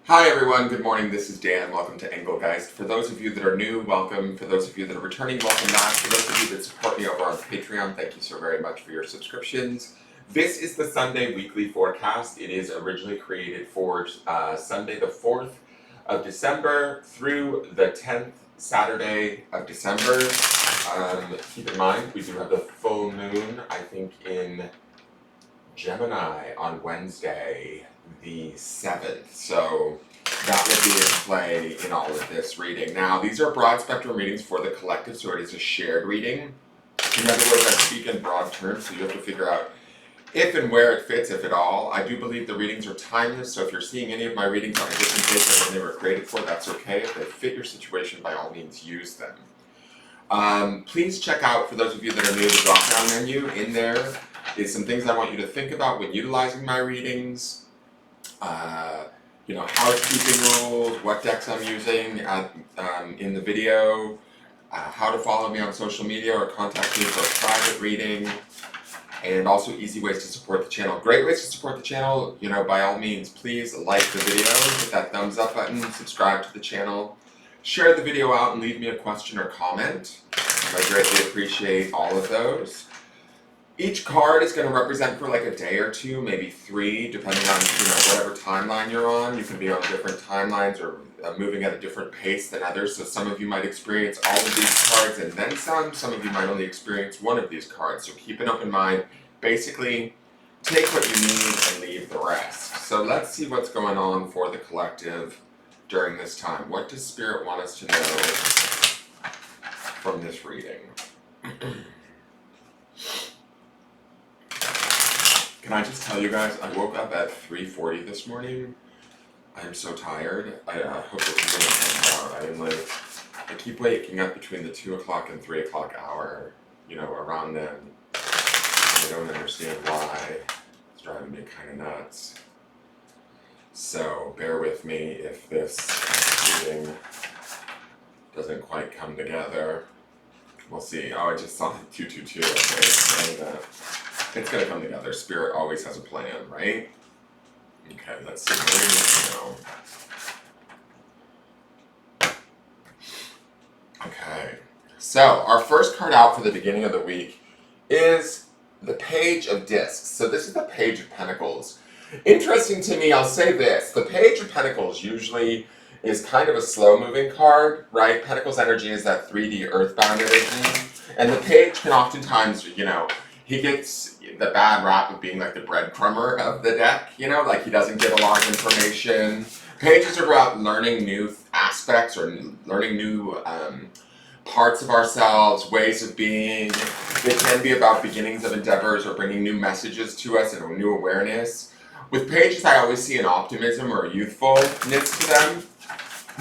Hi everyone, good morning. This is Dan. Welcome to Engelgeist. For those of you that are new, welcome. For those of you that are returning, welcome back. For those of you that support me over on Patreon, thank you so very much for your subscriptions. This is the Sunday weekly forecast. It is originally created for Sunday the 4th of December through the 10th Saturday of December. Keep in mind, we do have the full moon, I think, in Gemini on Wednesday the 7th, so that will be in play in all of this reading. Now, these are broad spectrum readings for the collective, so it is a shared reading. In other words, I speak in broad terms, so you have to figure out if and where it fits, if at all. I do believe the readings are timeless, so if you're seeing any of my readings on a different date than when they were created for, that's okay. If they fit your situation, by all means, use them. Please check out, for those of you that are new, the drop-down menu. In there is some things I want you to think about when utilizing my readings. Housekeeping rules, what decks I'm using in the video, how to follow me on social media or contact me for a private reading, and also easy ways to support the channel. Great ways to support the channel, by all means, please like the video, hit that thumbs up button, subscribe to the channel, share the video out and leave me a question or comment. I greatly appreciate all of those. Each card is going to represent for like a day or two, maybe 3, depending on whatever timeline you're on. You can be on different timelines or moving at a different pace than others. So some of you might experience all of these cards and then some. Some of you might only experience one of these cards. So keep an open mind. Basically, take what you need and leave the rest. So let's see what's going on for the collective during this time. What does Spirit want us to know from this reading? Can I just tell you guys, I woke up at 3:40 this morning. I'm so tired. I hope it doesn't out. I keep waking up between the 2 o'clock and 3 o'clock hour, around then. I don't understand why. It's driving me kind of nuts. So bear with me if this reading doesn't quite come together. We'll see. Oh, I just saw 222. Okay, it's going to come together. Spirit always has a plan, right? Okay, let's see. What do we need to know? Okay, so our first card out for the beginning of the week is the Page of Discs. So this is the Page of Pentacles. Interesting to me, I'll say this. The Page of Pentacles usually is kind of a slow-moving card, right? Pentacles energy is that 3D earthbound energy. And the Page can oftentimes, he gets the bad rap of being like the breadcrumber of the deck, like he doesn't give a lot of information. Pages are about learning new aspects or learning new parts of ourselves, ways of being. It can be about beginnings of endeavors or bringing new messages to us and a new awareness. With pages, I always see an optimism or a youthfulness to them.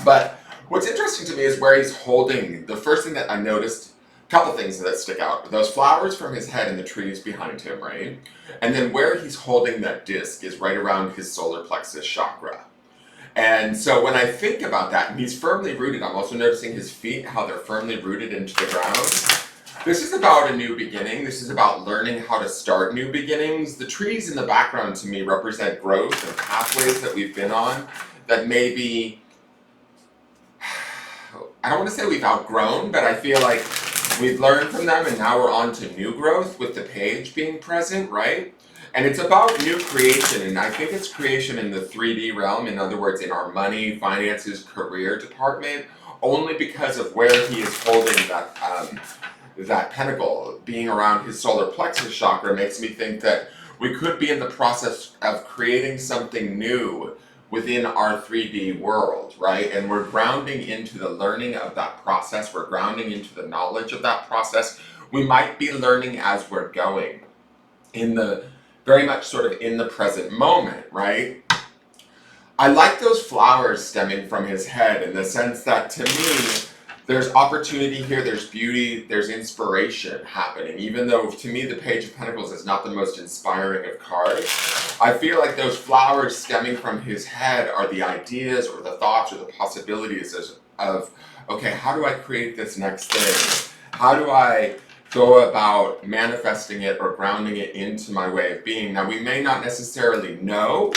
But what's interesting to me is where he's holding, the first thing that I noticed, couple things that stick out. Those flowers from his head and the trees behind him, right? And then where he's holding that disc is right around his solar plexus chakra. And so when I think about that, and he's firmly rooted, I'm also noticing his feet, how they're firmly rooted into the ground. This is about a new beginning. This is about learning how to start new beginnings. The trees in the background to me represent growth and pathways that we've been on that maybe, I don't want to say we've outgrown, but I feel like we've learned from them and now we're on to new growth with the Page being present, right? And it's about new creation, and I think it's creation in the 3D realm, in other words, in our money, finances, career department, only because of where he is holding that pentacle. Being around his solar plexus chakra makes me think that we could be in the process of creating something new within our 3D world, right? And we're grounding into the learning of that process. We're grounding into the knowledge of that process. We might be learning as we're going, very much sort of in the present moment, right? I like those flowers stemming from his head in the sense that, to me, there's opportunity here, there's beauty, there's inspiration happening. Even though, to me, the Page of Pentacles is not the most inspiring of cards, I feel like those flowers stemming from his head are the ideas or the thoughts or the possibilities of, okay, how do I create this next thing? How do I go about manifesting it or grounding it into my way of being? Now, we may not necessarily know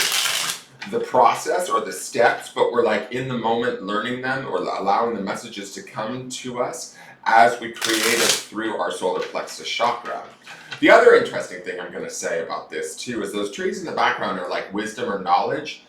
the process or the steps, but we're like in the moment learning them or allowing the messages to come to us as we create it through our solar plexus chakra. The other interesting thing I'm going to say about this too is those trees in the background are like wisdom or knowledge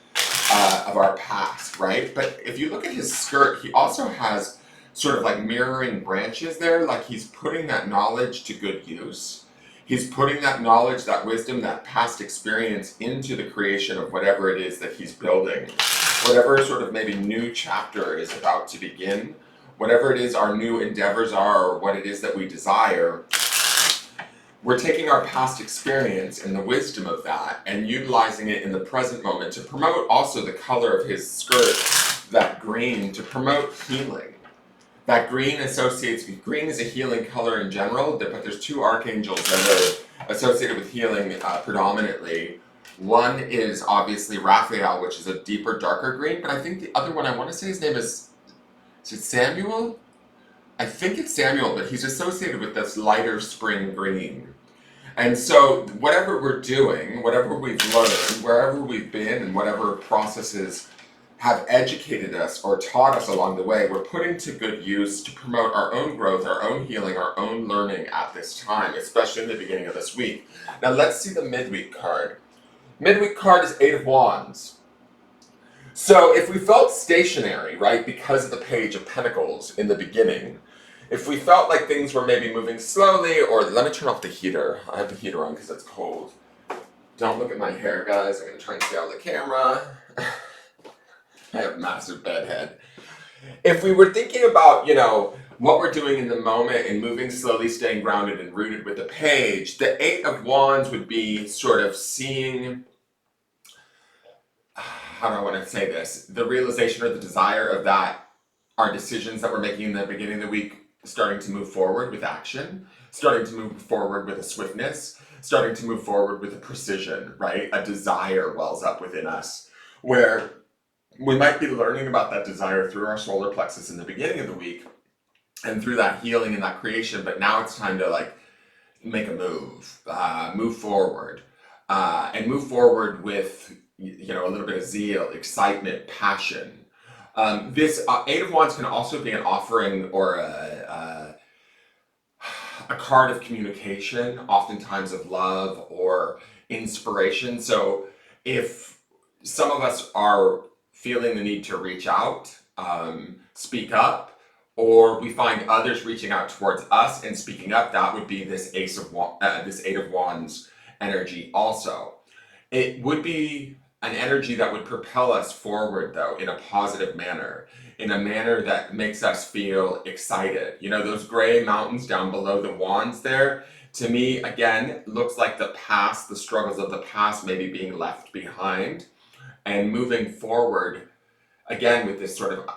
of our past, right? But if you look at his skirt, he also has sort of like mirroring branches there, like he's putting that knowledge to good use. He's putting that knowledge, that wisdom, that past experience into the creation of whatever it is that he's building. Whatever sort of maybe new chapter is about to begin, whatever it is our new endeavors are, or what it is that we desire, we're taking our past experience and the wisdom of that and utilizing it in the present moment to promote also the color of his skirt, that green, to promote healing. That green green is a healing color in general, but there's two archangels that are associated with healing predominantly. One is obviously Raphael, which is a deeper, darker green, but I think the other one, I want to say his name is it Samuel? I think it's Samuel, but he's associated with this lighter spring green. And so whatever we're doing, whatever we've learned, wherever we've been, and whatever processes have educated us or taught us along the way, we're putting to good use to promote our own growth, our own healing, our own learning at this time, especially in the beginning of this week. Now let's see the midweek card. Midweek card is Eight of Wands. So if we felt stationary, right, because of the Page of Pentacles in the beginning, if we felt like things were maybe moving slowly, or let me turn off the heater. I have the heater on because it's cold. Don't look at my hair, guys. I'm going to try and stay on the camera. I have massive bedhead. If we were thinking about, what we're doing in the moment and moving slowly, staying grounded and rooted with the page, the Eight of Wands would be sort of seeing, how do I want to say this, the realization or the desire of that, our decisions that we're making in the beginning of the week, starting to move forward with action, starting to move forward with a swiftness, starting to move forward with a precision, right? A desire wells up within us, where we might be learning about that desire through our solar plexus in the beginning of the week and through that healing and that creation, but now it's time to make a move forward, and move forward with a little bit of zeal, excitement, passion. This Eight of Wands can also be an offering or a card of communication, oftentimes of love or inspiration. So if some of us are feeling the need to reach out, speak up, or we find others reaching out towards us and speaking up, that would be this this Eight of Wands energy also. It would be an energy that would propel us forward, though, in a positive manner, in a manner that makes us feel excited. Those gray mountains down below the wands there, to me, again, looks like the past, the struggles of the past maybe being left behind, and moving forward, again, with this sort of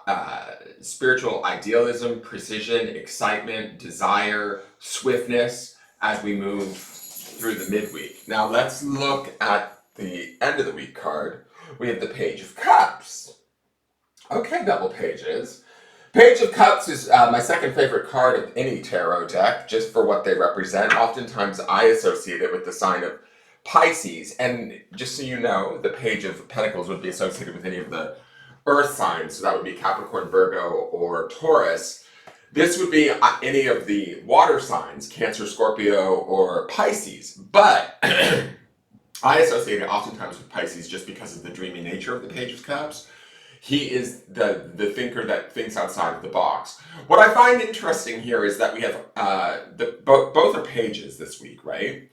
spiritual idealism, precision, excitement, desire, swiftness, as we move through the midweek. Now let's look at the end of the week card. We have the Page of Cups. Okay, double pages. Page of Cups is my second favorite card of any tarot deck, just for what they represent. Oftentimes I associate it with the sign of Pisces, and just so you know, the Page of Pentacles would be associated with any of the earth signs, so that would be Capricorn, Virgo, or Taurus. This would be any of the water signs, Cancer, Scorpio, or Pisces, but I associate it oftentimes with Pisces just because of the dreamy nature of the Page of Cups. He is the thinker that thinks outside of the box. What I find interesting here is that we have both are pages this week, right?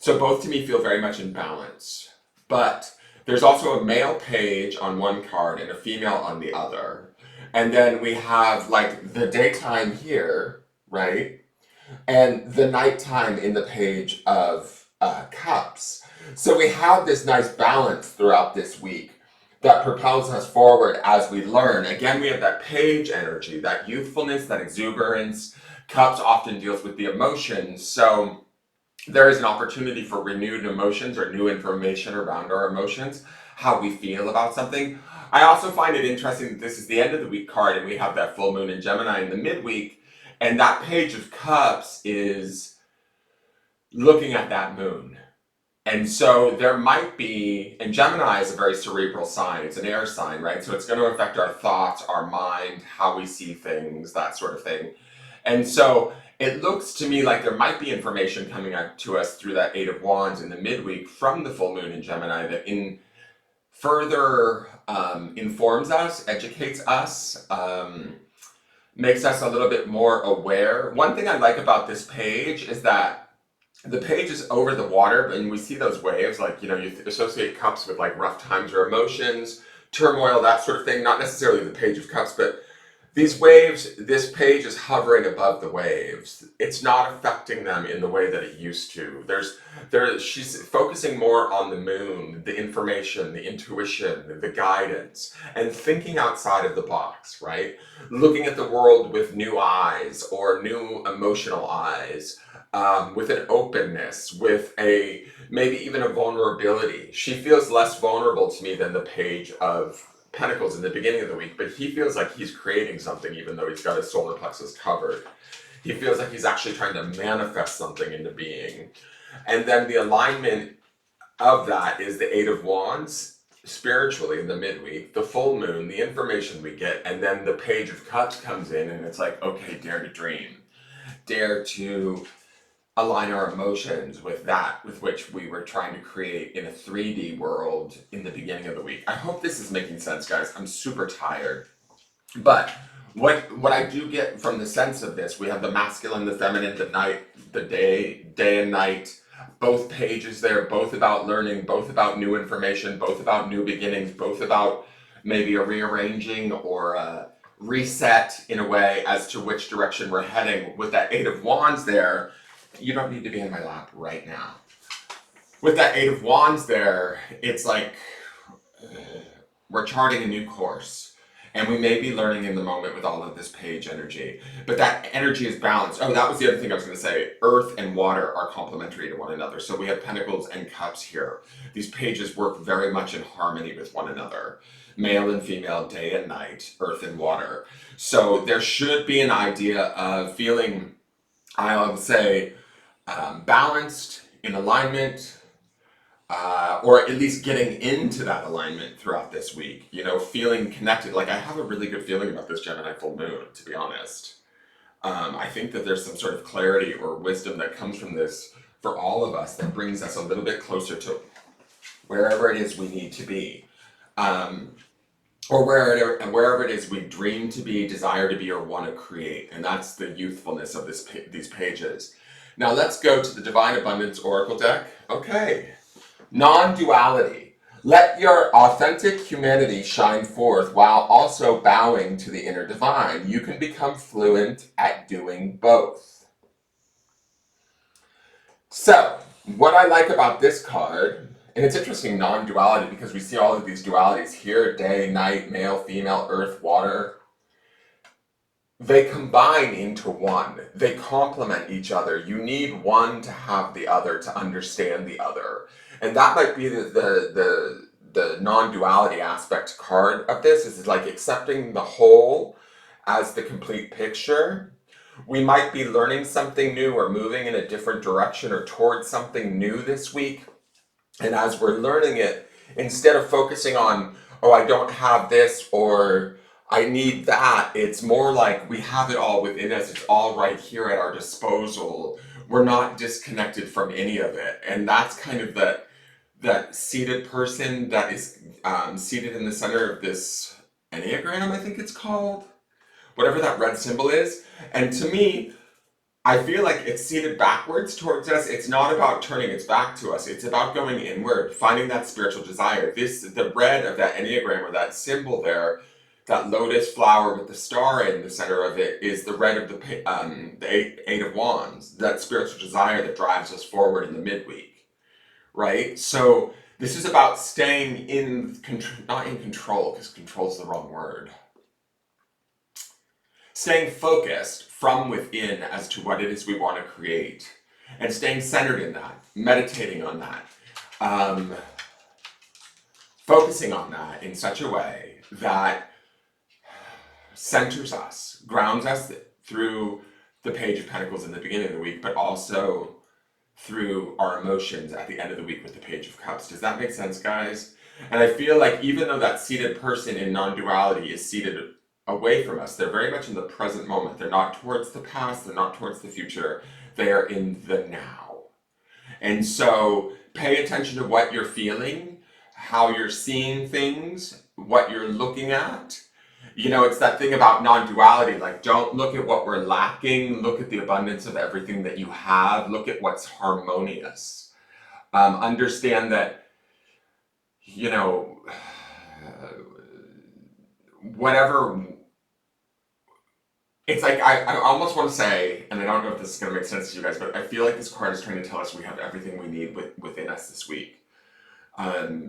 So both to me feel very much in balance. But there's also a male page on one card and a female on the other. And then we have the daytime here, right? And the nighttime in the Page of Cups. So we have this nice balance throughout this week that propels us forward as we learn. Again, we have that page energy, that youthfulness, that exuberance. Cups often deals with the emotions, so there is an opportunity for renewed emotions or new information around our emotions, how we feel about something. I also find it interesting that this is the end of the week card and we have that full moon in Gemini in the midweek, and that Page of Cups is looking at that moon And so there might be, and Gemini is a very cerebral sign, it's an air sign, right? So it's going to affect our thoughts, our mind, how we see things, that sort of thing. And so it looks to me like there might be information coming out to us through that Eight of Wands in the midweek from the full moon in Gemini that further informs us, educates us, makes us a little bit more aware. One thing I like about this page is that the page is over the water, and we see those waves, like, you associate cups with like rough times or emotions, turmoil, that sort of thing. Not necessarily the Page of Cups, but these waves, this page is hovering above the waves. It's not affecting them in the way that it used to. She's focusing more on the moon, the information, the intuition, the guidance, and thinking outside of the box, right? Looking at the world with new eyes or new emotional eyes, with an openness, with maybe even a vulnerability. She feels less vulnerable to me than the Page of Pentacles in the beginning of the week, but he feels like he's creating something even though he's got his solar plexus covered. He feels like he's actually trying to manifest something into being. And then the alignment of that is the Eight of Wands spiritually in the midweek, the full moon, the information we get, and then the Page of Cups comes in and it's like, okay, dare to dream. Dare to align our emotions with that with which we were trying to create in a 3D world in the beginning of the week. I hope this is making sense, guys. I'm super tired. But what I do get from the sense of this, we have the masculine, the feminine, the night, the day and night, both pages there, both about learning, both about new information, both about new beginnings, both about maybe a rearranging or a reset in a way as to which direction we're heading. With that Eight of Wands there, you don't need to be in my lap right now. With that Eight of Wands there, it's like we're charting a new course. And we may be learning in the moment with all of this page energy. But that energy is balanced. Oh, that was the other thing I was going to say. Earth and water are complementary to one another. So we have Pentacles and Cups here. These pages work very much in harmony with one another. Male and female, day and night, earth and water. So there should be an idea of feeling, I would say, balanced, in alignment, or at least getting into that alignment throughout this week, feeling connected. Like, I have a really good feeling about this Gemini full moon, to be honest. I think that there's some sort of clarity or wisdom that comes from this for all of us that brings us a little bit closer to wherever it is we need to be. Or wherever it is we dream to be, desire to be, or want to create. And that's the youthfulness of these pages. Now let's go to the Divine Abundance Oracle deck. Okay. Non-duality. Let your authentic humanity shine forth while also bowing to the inner divine. You can become fluent at doing both. So, what I like about this card, and it's interesting, non-duality, because we see all of these dualities here, day, night, male, female, earth, water. They combine into one. They complement each other. You need one to have the other, to understand the other. And that might be the non-duality aspect card of this, is like accepting the whole as the complete picture. We might be learning something new or moving in a different direction or towards something new this week. And as we're learning it, instead of focusing on, oh, I don't have this, or I need that, it's more like we have it all within us. It's all right here at our disposal. We're not disconnected from any of it. And that's kind of that seated person that is seated in the center of this Enneagram, I think it's called. Whatever that red symbol is. And to me, I feel like it's seated backwards towards us. It's not about turning its back to us. It's about going inward, finding that spiritual desire. The red of that Enneagram, or that symbol there, that lotus flower with the star in the center of it, is the red of the Eight of Wands, that spiritual desire that drives us forward in the midweek, right? So this is about staying not in control, because control is the wrong word. Staying focused from within as to what it is we want to create, and staying centered in that, meditating on that, focusing on that in such a way that centers us, grounds us through the Page of Pentacles in the beginning of the week, but also through our emotions at the end of the week with the Page of Cups. Does that make sense, guys? And I feel like even though that seated person in non-duality is seated away from us, they're very much in the present moment. They're not towards the past, they're not towards the future. They are in the now. And so pay attention to what you're feeling, how you're seeing things, what you're looking at. You know, it's that thing about non-duality, like don't look at what we're lacking, look at the abundance of everything that you have, look at what's harmonious. Understand that, you know, whatever, it's like, I almost want to say, and I don't know if this is going to make sense to you guys, but I feel like this card is trying to tell us we have everything we need within us this week.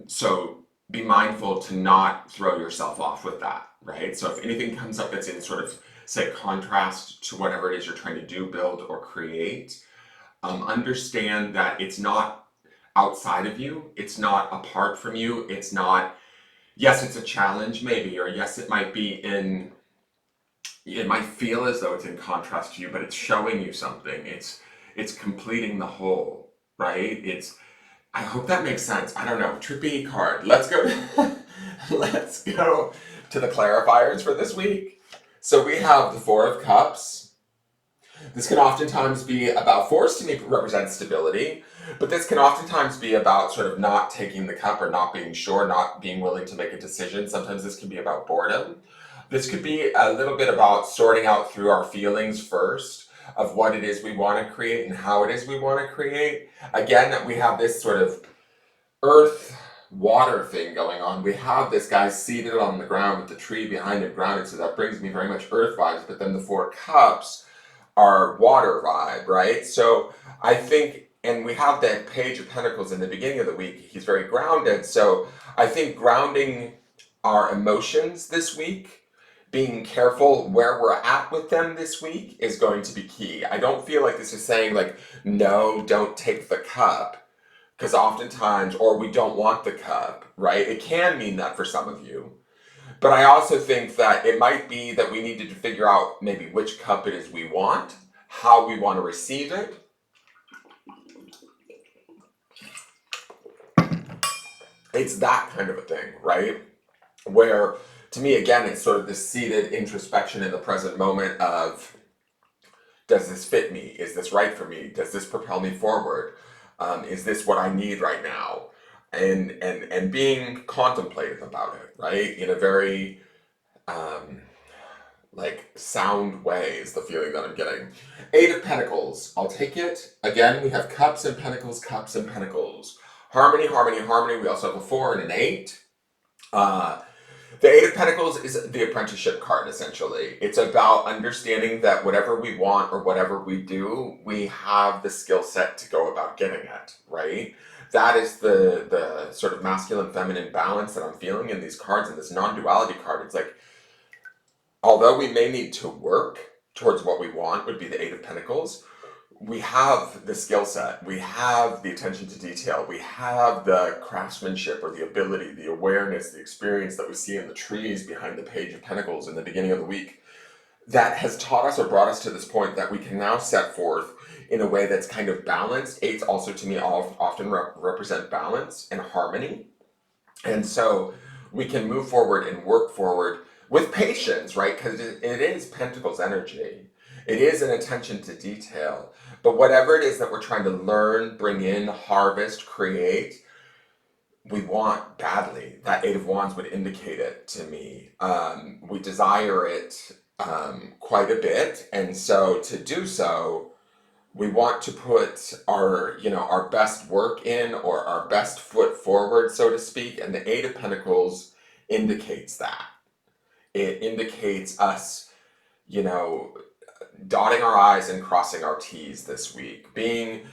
So be mindful to not throw yourself off with that, right? So if anything comes up that's in sort of, say, contrast to whatever it is you're trying to do, build, or create, understand that it's not outside of you, it's not apart from you, it's not, yes, it's a challenge maybe, or yes, it might be it might feel as though it's in contrast to you, but it's showing you something. It's completing the whole, right? I hope that makes sense. I don't know. Trippy card. Let's go. Let's go to the clarifiers for this week. So we have the Four of Cups. This can oftentimes be about, fours to me represent stability, but this can oftentimes be about sort of not taking the cup or not being sure, not being willing to make a decision. Sometimes this can be about boredom. This could be a little bit about sorting out through our feelings first of what it is we want to create and how it is we want to create. Again, we have this sort of earth water thing going on. We have this guy seated on the ground with the tree behind him grounded, so that brings me very much earth vibes, but then the Four Cups are water vibe, right? So I think, and we have that Page of Pentacles in the beginning of the week, he's very grounded, so I think grounding our emotions this week, being careful where we're at with them this week is going to be key. I don't feel like this is saying like, no, don't take the cup, because oftentimes, or we don't want the cup, right? It can mean that for some of you. But I also think that it might be that we needed to figure out maybe which cup it is we want, how we want to receive it. It's that kind of a thing, right? Where, to me, again, it's sort of this seated introspection in the present moment of, does this fit me? Is this right for me? Does this propel me forward? Is this what I need right now? And being contemplative about it, right? In a very like sound way is the feeling that I'm getting. Eight of Pentacles, I'll take it. Again, we have Cups and Pentacles, Cups and Pentacles. Harmony, harmony, harmony. We also have a 4 and an 8. The Eight of Pentacles is the apprenticeship card, essentially. It's about understanding that whatever we want or whatever we do, we have the skill set to go about getting it, right? That is the sort of masculine-feminine balance that I'm feeling in these cards, in this non-duality card. It's like, although we may need to work towards what we want, would be the Eight of Pentacles, we have the skill set, we have the attention to detail, we have the craftsmanship or the ability, the awareness, the experience that we see in the trees behind the Page of Pentacles in the beginning of the week that has taught us or brought us to this point that we can now set forth in a way that's kind of balanced. Eights also to me often represent balance and harmony. And so we can move forward and work forward with patience, right? Because it is Pentacles energy. It is an attention to detail. But whatever it is that we're trying to learn, bring in, harvest, create, we want badly. That Eight of Wands would indicate it to me. We desire it quite a bit. And so to do so, we want to put our best work in, or our best foot forward, so to speak. And the Eight of Pentacles indicates that. It indicates us, dotting our I's and crossing our T's this week. Being,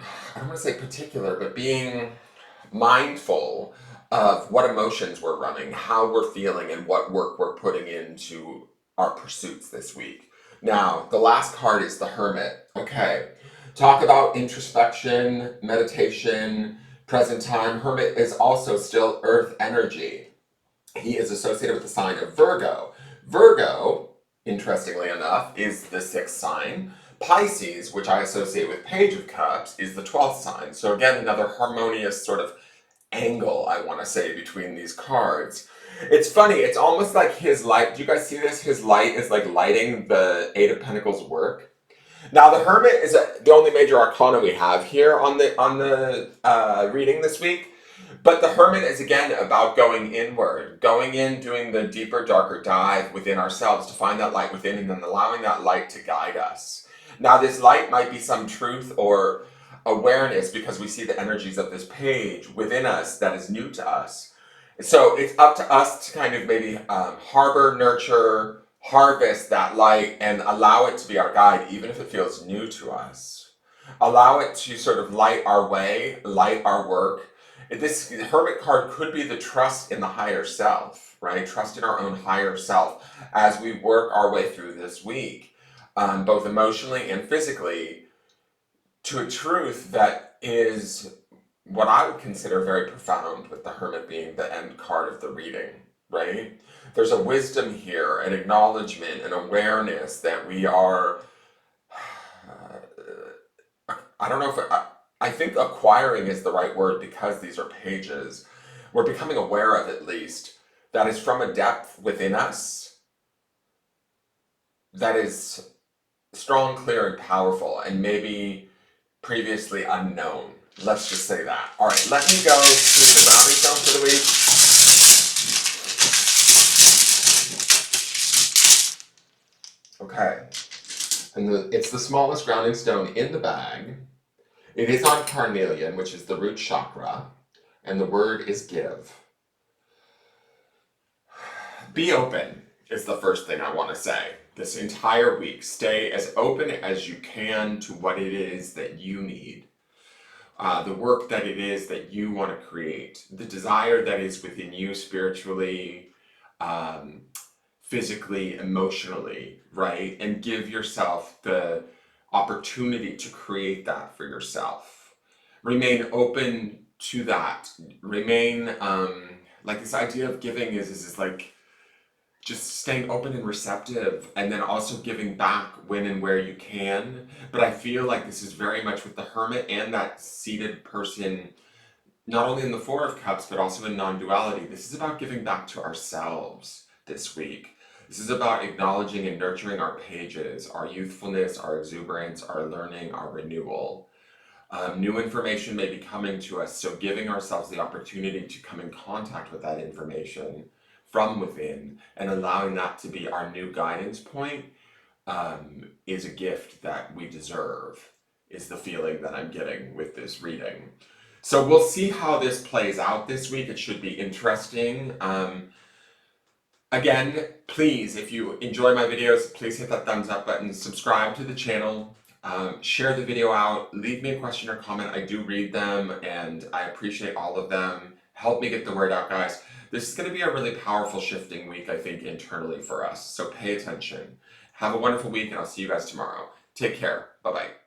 I don't want to say particular, but being mindful of what emotions we're running, how we're feeling, and what work we're putting into our pursuits this week. Now, the last card is the Hermit. Okay, talk about introspection, meditation, present time. Hermit is also still earth energy. He is associated with the sign of Virgo. Virgo, interestingly enough, is the 6th sign. Pisces, which I associate with Page of Cups, is the 12th sign. So again, another harmonious sort of angle, I want to say, between these cards. It's funny, it's almost like his light, do you guys see this? His light is like lighting the Eight of Pentacles work. Now the Hermit is the only major arcana we have here on the reading this week. But the Hermit is again about going inward, going in, doing the deeper, darker dive within ourselves to find that light within and then allowing that light to guide us. Now this light might be some truth or awareness because we see the energies of this page within us that is new to us. So it's up to us to kind of maybe harbor, nurture, harvest that light and allow it to be our guide, even if it feels new to us. Allow it to sort of light our way, light our work. This Hermit card could be the trust in the higher self, right? Trust in our own higher self as we work our way through this week, both emotionally and physically, to a truth that is what I would consider very profound, with the Hermit being the end card of the reading, right? There's a wisdom here, an acknowledgement, an awareness that we are, I don't know if, I think acquiring is the right word because these are pages. We're becoming aware of, at least, that is from a depth within us that is strong, clear, and powerful, and maybe previously unknown. Let's just say that. All right, let me go to the boundary stone for the week. Okay, and it's the smallest grounding stone in the bag. It is on carnelian, which is the root chakra, and the word is give. Be open is the first thing I want to say. This entire week, stay as open as you can to what it is that you need. The work that it is that you want to create. The desire that is within you spiritually, physically, emotionally, right? And give yourself the opportunity to create that for yourself. Remain open to that. Remain, like this idea of giving is like just staying open and receptive, and then also giving back when and where you can. But I feel like this is very much with the Hermit and that seated person, not only in the Four of Cups, but also in non-duality. This is about giving back to ourselves this week. This is about acknowledging and nurturing our pages, our youthfulness, our exuberance, our learning, our renewal. New information may be coming to us, so giving ourselves the opportunity to come in contact with that information from within and allowing that to be our new guidance point is a gift that we deserve, is the feeling that I'm getting with this reading. So we'll see how this plays out this week. It should be interesting. Again, please, if you enjoy my videos, please hit that thumbs up button, subscribe to the channel, share the video out, leave me a question or comment. I do read them and I appreciate all of them. Help me get the word out, guys. This is going to be a really powerful shifting week, I think, internally for us. So pay attention. Have a wonderful week and I'll see you guys tomorrow. Take care. Bye-bye.